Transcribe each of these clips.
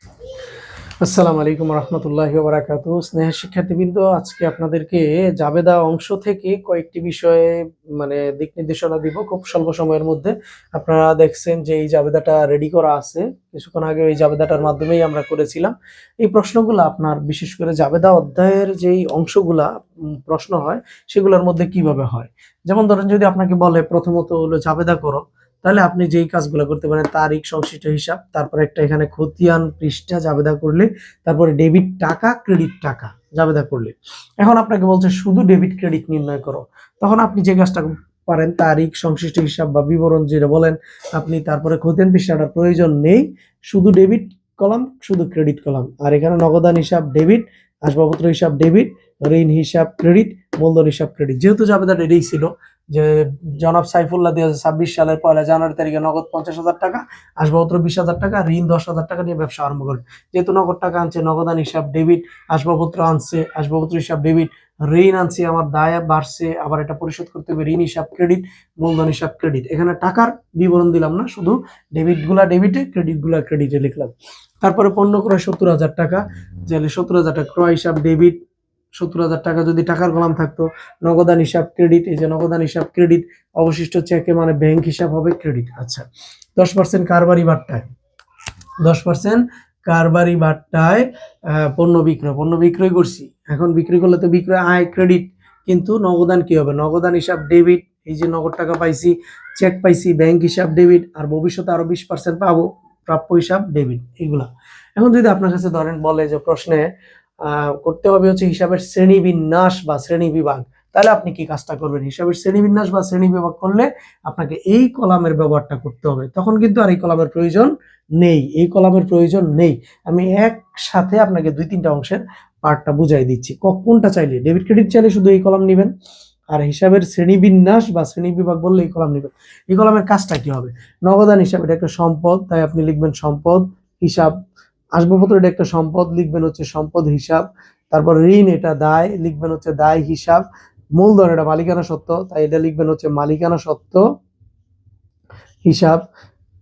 আসসালামু আলাইকুম রহমতুল্লাহি ওয়া বারাকাতুহু। স্নেহের শিক্ষার্থীবৃন্দ, আজকে আপনাদেরকে জাবেদা অংশ থেকে কয়েকটি বিষয়ে দিক নির্দেশনা দিব খুব স্বল্প সময়ের মধ্যে। আপনারা দেখছেন যে এই জাবেদাটা রেডি করা আছে, কিছুক্ষণ আগে এই জাবেদাটার মাধ্যমেই আমরা করেছিলাম। এই প্রশ্নগুলো আপনার বিশেষ করে জাবেদা অধ্যায়ের যেই অংশগুলা প্রশ্ন হয় সেগুলোর মধ্যে কিভাবে হয়। যেমন ধরেন, যদি আপনাকে বলে প্রথমত হলো জাবেদা করো, তাহলে আপনি যেই কাজগুলো করতে পারেন তারিখ, সংশ্লিষ্ট হিসাব, তারপরে একটা এখানে খতিয়ান পৃষ্ঠা জাবেদা করলে, তারপরে ডেবিট টাকা, ক্রেডিট টাকা জাবেদা করলে। এখন আপনাকে বলছে শুধু ডেবিট ক্রেডিট নির্ণয় করো, তখন আপনি যে কাজটা পারেন তারিখ, সংশ্লিষ্ট হিসাব বা বিবরণ যেটা বলেন আপনি, তারপরে খতিয়ান পৃষ্ঠাটার প্রয়োজন নেই, শুধু ডেবিট কলাম, শুধু ক্রেডিট কলাম। আর এখানে নগদান হিসাব ডেবিট, আসবাবপত্র হিসাব ডেবিট, ঋণ হিসাব ক্রেডিট, মূলধন হিসাব ক্রেডিট। যেহেতু জাবেদাটা এটাই ছিল যে জনাব সাইফুল্লাহ 2026 সালের 1 জানুয়ারি তারিখে নগদ 50,000 টাকা, আসবাবপত্র 20,000 টাকা, ঋণ 10,000 টাকা নিয়ে ব্যবসা আরম্ভ করেন। যেহেতু নগদ টাকা আনছে, নগদান হিসাব ডেবিট, আসবাবপত্র আনছে, আসবাবপত্র হিসাব ডেবিট, ঋণ আনছে, আমার দায় বাড়ছে, আবার এটা পরিশোধ করতে হবে, ঋণ হিসাব ক্রেডিট, মূলধন হিসাব ক্রেডিট। এখানে টাকার বিবরণ দিলাম না, শুধু ডেবিট গুলা ডেবিটে, ক্রেডিট গুলা ক্রেডিটে লিখলাম। তারপরে পণ্য ক্রয় 70,000 টাকা, তাহলে 70,000 টাকা ক্রয় হিসাব ডেবিট, 70,000 টাকা যদি টাকার কলাম থাকতো, নগদান হিসাব ক্রেডিট, এই যে নগদান হিসাব ক্রেডিট, অবশিষ্ট চেকে ব্যাংক হিসাব হবে ক্রেডিট। আচ্ছা, 10% কারবারি বাট্টায়, 10% কারবারি বাট্টায় পণ্য বিক্রয় করছি। এখন বিক্রি করলে তো বিক্রয় আয় ক্রেডিট, কিন্তু নগদান কি হবে? নগদান হিসাব ডেবিট, এই যে নগদ টাকা পাইছি, চেক পাইছি, ব্যাংক হিসাব ডেবিট, আর ভবিষ্যতে আরো 20% পাবো, প্রাপ্য হিসাব ডেবিট, এগুলা। এখন যদি আপনার কাছে ধরেন বলে যে প্রশ্নে করতে হবে হচ্ছে হিসাবের শ্রেণীবিন্যাস বা শ্রেণী বিভাগ, তাহলে আপনি কি কাজটা করবেন? হিসাবের শ্রেণীবিন্যাস বা শ্রেণী বিভাগ করলে আপনাকে এই কলামের ব্যবহারটা করতে হবে। তখন কিন্তু আর এই কলামের প্রয়োজন নেই, এই কলামের প্রয়োজন নেই। আমি একসাথে আপনাকে 2-3টা অংশের পার্টটা বুঝাই দিচ্ছি। কোনটা চাইলে, ডেবিট ক্রেডিট চাইলে শুধু এই কলাম নেবেন, আর হিসাবের শ্রেণীবিন্যাস বা শ্রেণী বিভাগ বললে এই কলাম নেবেন। এই কলামের কাজটা কি হবে? নগদান হিসাব, এটা একটা সম্পদ, তাই আপনি লিখবেন সম্পদ হিসাব। আসবাবপত্র, এটা একটা সম্পদ, লিখবেন হচ্ছে সম্পদ হিসাব। তারপর ঋণ, এটা দায়, লিখবেন হচ্ছে দায় হিসাব। মূলধন, এটা মালিকানা সত্ত্ব, তাই এটা লিখবেন হচ্ছে মালিকানা সত্ত্ব হিসাব।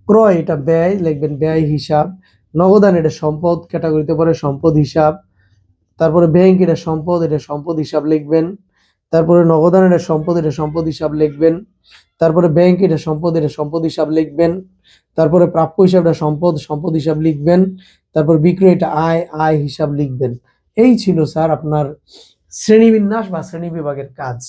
ক্রয়, এটা ব্যয়, লিখবেন ব্যয় হিসাব। নগদান, এটা সম্পদ ক্যাটাগরিতে পড়ে, সম্পদ হিসাব। তারপরে ব্যাংক, এটা সম্পদ হিসাব লিখবেন। তারপরে নগদান, এটা সম্পদ হিসাব লিখবেন। তারপরে ব্যাংক, এটা সম্পদ হিসাব লিখবেন। তারপরে প্রাপ্য হিসাব, এটা সম্পদ হিসাব লিখবেন। তারপর বিক্রয়, এটা আয় হিসাব লিখবেন। এই ছিল স্যার আপনার শ্রেণীবিন্যাস বা শ্রেণী বিভাগের কাজ।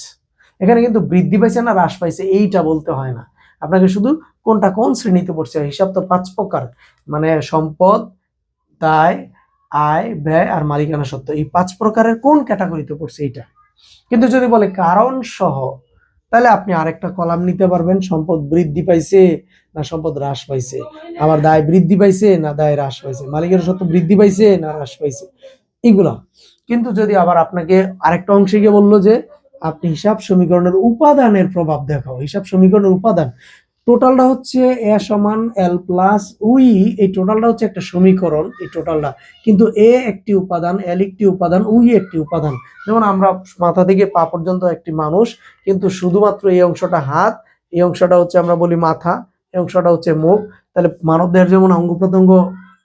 এখানে কিন্তু বৃদ্ধি পাইছে না হ্রাস পাইছে এইটা বলতে হয় না, আপনাকে শুধু কোনটা কোন শ্রেণীতে পড়ছে। হিসাব তো 5 প্রকার, সম্পদ, দায়, আয়, ব্যয় আর মালিকানা সত্ত্ব, এই 5 প্রকারের কোন ক্যাটাগরিতে পড়ছে এইটা। কিন্তু যদি বলে কারণ সহ, তাহলে আপনি আরেকটা কলাম নিতে পারবেন, সম্পদ বৃদ্ধি পাইছে না সম্পদ হ্রাস পাইছে, আবার দায় বৃদ্ধি পাইছে না দায় হ্রাস পাইছে, মালিকানা সত্ত্ব বৃদ্ধি পাইছে না হ্রাস পাইছে, এগুলা। কিন্তু যদি আবার আপনাকে আরেকটা অংশে গিয়ে বললো যে আপনি হিসাব সমীকরণের উপাদানের প্রভাব দেখাও, হিসাব সমীকরণের উপাদান, টোটালটা হচ্ছে এ সমান এল প্লাস উই, এই টোটালটা হচ্ছে একটা সমীকরণ, এই টোটালটা কিন্তু এ একটি উপাদান, এল একটি উপাদান, উই একটি উপাদান। যেমন আমরা মাথা থেকে পা পর্যন্ত একটি মানুষ, কিন্তু শুধুমাত্র এই অংশটা হাত, এই অংশটা হচ্ছে আমরা বলি মাথা, এই অংশটা হচ্ছে মুখ। তাহলে মানব দেহের যেমন অঙ্গ প্রত্যঙ্গ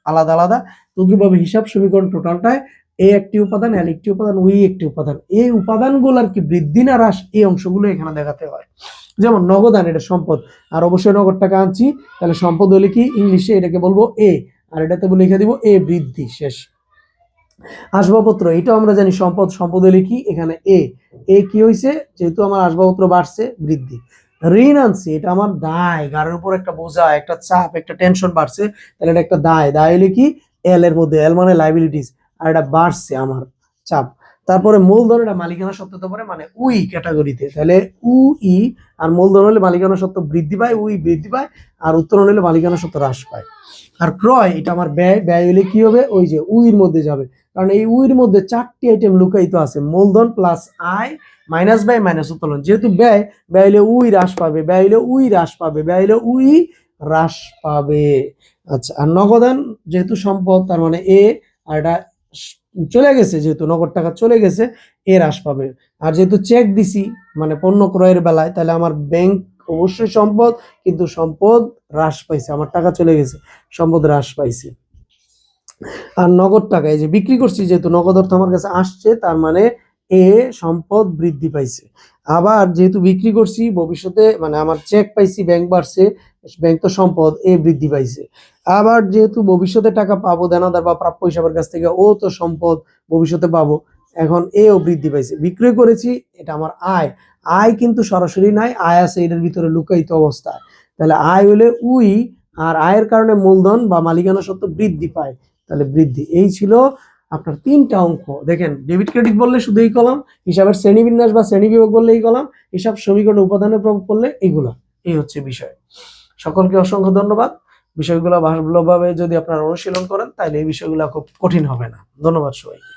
আলাদা আলাদা, তদ্রুপভাবে হিসাব সমীকরণ টোটালটায় এ একটি উপাদান, এল একটি উপাদান, উই একটি উপাদান। এই উপাদানগুলোর কি বৃদ্ধি না হ্রাস, এই অংশগুলো এখানে দেখাতে হয়। যেমন নগদান, এটা সম্পদ, আর অবশ্যই নগদ টাকা আনছি, তাহলে সম্পদ হলে কি ইংলিশে এটাকে বলবো এ, আর এটাতে বলে লিখে দিব এ বৃদ্ধি, শেষ। আসবাবপত্র, এটাও আমরা জানি সম্পদ হলে কি এখানে এ কি হয়েছে, যেহেতু আমার আসবাবপত্র বাড়ছে, বৃদ্ধি। ঋণ আনছি, এটা আমার দায়, গাড়ির উপর একটা বোঝা, একটা চাপ, একটা টেনশন বাড়ছে, তাহলে এটা একটা দায় হলে কি এল এর মধ্যে, এল মানে লাইবিলিটিস, আর এটা বাড়ছে আমার চাপ। তারপরে মূলধন, এটা মালিকানা সত্ত্ব পরে উই ক্যাটাগরিতে, তাহলে উই, আর মূলধন হলে মালিকানা সত্ত্ব বৃদ্ধি পায়, উই বৃদ্ধি পায়, আর উত্তোলন হলে মালিকানা সত্ত্ব হ্রাস পায়। আর ক্রয়, এটা আমার ব্যয় হলে কি হবে, ওই যে উইর মধ্যে যাবে, কারণ এই উইর মধ্যে 4টি আইটেম লুকায়িত আছে, মূলধন প্লাস আয় মাইনাস ব্যয় মাইনাস উত্তোলন। যেহেতু ব্যয় হলে উই হ্রাস পাবে, ব্যয় হলে উই হ্রাস পাবে। আচ্ছা, আর নগদান যেহেতু সম্পদ, তার এ, আর এটা চলে গেছে, যেহেতু নগদ টাকা চলে গেছে, এ হ্রাস পাবে। আর যেহেতু চেক দিছি পণ্য ক্রয়ের বেলায়, তাহলে আমার ব্যাংক অবশ্যই সম্পদ, কিন্তু সম্পদ হ্রাস পাইছে, আমার টাকা চলে গেছে, সম্পদ হ্রাস পাইছে। আর নগদ টাকা, এই যে বিক্রি করছি যেহেতু নগদ অর্থ আমার কাছে আসছে, তার মানে এ সম্পদ বৃদ্ধি পাইছে। আবার যেহেতু বিক্রি করছি ভবিষ্যতে, মানে আমার চেক পাইছি, ব্যাংক বাড়ছে, ব্যাংক তো সম্পদ, এ বৃদ্ধি পাইছে। আবার যেহেতু ভবিষ্যতে টাকা পাবো দেনাদার বা প্রাপ্য হিসাবের কাছ থেকে, ও তো সম্পদ, ভবিষ্যতে পাবো, এখন এও বৃদ্ধি পাইছে। বিক্রয় করেছি, এটা আমার আয়। আয় কিন্তু সরাসরি নাই, আয় আছে এটার ভিতরে লুকায়িত অবস্থায়। তাহলে আয় হলে উই, আর আয়ের কারণে মূলধন বা মালিকানা সত্ত্ব বৃদ্ধি পায়, তাহলে বৃদ্ধি। এই ছিল আপনার 3টা অঙ্ক। দেখেন ডেবিট ক্রেডিট বললে শুধু এই কলাম, হিসাবের শ্রেণীবিন্যাস বা শ্রেণী বিভাগ বললে এই কলাম, হিসাব সমীকরণ উপাদানের প্রভাব পড়লে এইগুলা। এই হচ্ছে বিষয়। সকলকে অসংখ্য ধন্যবাদ। বিষয়গুলো ভালোভাবে যদি আপনারা অনুশীলন করেন তাহলে এই বিষয়গুলো খুব কঠিন হবে না। ধন্যবাদ সবাইকে।